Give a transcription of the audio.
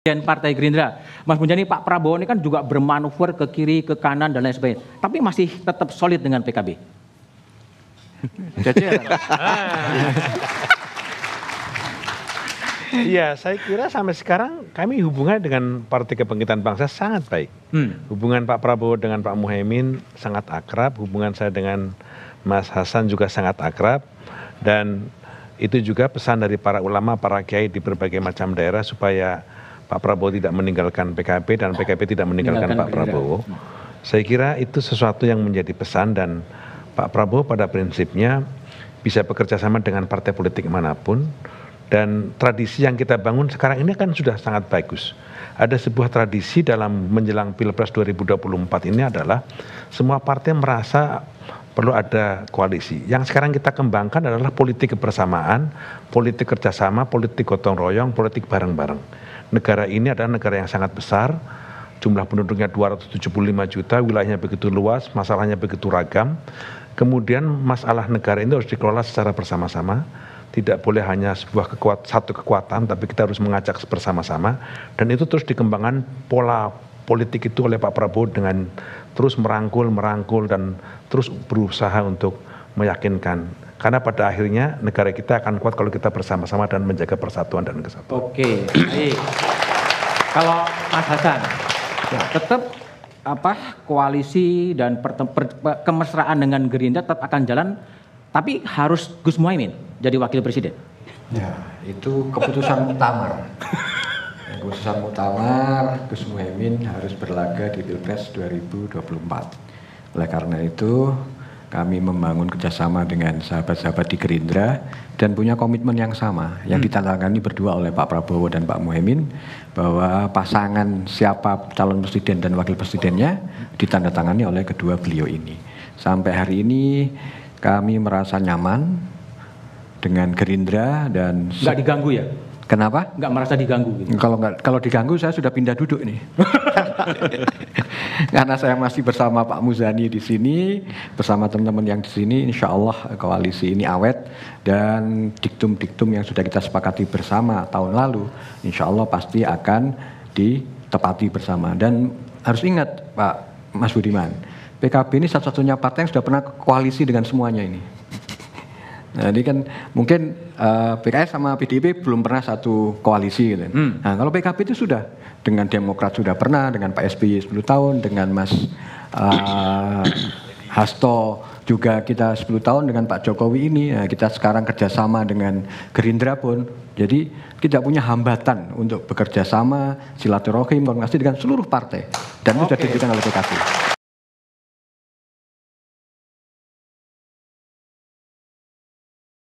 Dan Partai Gerindra, Mas Muzani, Pak Prabowo ini kan juga bermanuver ke kiri, ke kanan, dan lain sebagainya. Tapi masih tetap solid dengan PKB. Iya, saya kira sampai sekarang kami hubungan dengan Partai Kebangkitan Bangsa sangat baik. Hubungan Pak Prabowo dengan Pak Muhaimin sangat akrab, hubungan saya dengan Mas Hasan juga sangat akrab, dan itu juga pesan dari para ulama, para kiai di berbagai macam daerah supaya Pak Prabowo tidak meninggalkan PKB dan PKB tidak meninggalkan Pak Prabowo. Saya kira itu sesuatu yang menjadi pesan, dan Pak Prabowo pada prinsipnya bisa bekerja sama dengan partai politik manapun, dan tradisi yang kita bangun sekarang ini kan sudah sangat bagus. Ada sebuah tradisi dalam menjelang Pilpres 2024 ini adalah semua partai merasa perlu ada koalisi. Yang sekarang kita kembangkan adalah politik kebersamaan, politik kerjasama, politik gotong royong, politik bareng-bareng. Negara ini adalah negara yang sangat besar, jumlah penduduknya 275 juta, wilayahnya begitu luas, masalahnya begitu ragam. Kemudian masalah negara ini harus dikelola secara bersama-sama, tidak boleh hanya satu kekuatan, tapi kita harus mengajak bersama-sama, dan itu terus dikembangkan pola politik itu oleh Pak Prabowo dengan terus merangkul, dan terus berusaha untuk meyakinkan. Karena pada akhirnya negara kita akan kuat kalau kita bersama-sama dan menjaga persatuan dan kesatuan. Oke, baik. Kalau Mas Hasan, ya, tetap koalisi dan kemesraan dengan Gerindra tetap akan jalan, tapi harus Gus Muhaimin jadi wakil presiden. Ya, itu keputusan muktamar. Keputusan muktamar, Gus Muhaimin harus berlaga di Pilpres 2024. Oleh karena itu, kami membangun kerjasama dengan sahabat-sahabat di Gerindra dan punya komitmen yang sama yang ditandatangani berdua oleh Pak Prabowo dan Pak Muhaimin, bahwa pasangan siapa calon presiden dan wakil presidennya ditandatangani oleh kedua beliau ini. Sampai hari ini kami merasa nyaman dengan Gerindra dan nggak diganggu ya? Kenapa? Nggak merasa diganggu gitu. Kalau diganggu saya sudah pindah duduk nih. Karena saya masih bersama Pak Muzani di sini, bersama teman-teman yang di sini, insya Allah koalisi ini awet, dan diktum-diktum yang sudah kita sepakati bersama tahun lalu, insya Allah pasti akan ditepati bersama. Dan harus ingat Pak Mas Budiman, PKB ini satu-satunya partai yang sudah pernah koalisi dengan semuanya ini. Nah, ini kan mungkin PKS sama PDIP belum pernah satu koalisi gitu. Nah, kalau PKB itu sudah, dengan Demokrat sudah pernah, dengan Pak SBY 10 tahun, dengan Mas Hasto juga kita 10 tahun, dengan Pak Jokowi ini, nah, kita sekarang kerjasama dengan Gerindra pun. Jadi tidak punya hambatan untuk bekerja sama, silaturahim, koordinasi dengan seluruh partai. Dan itu sudah diberikan oleh PKB.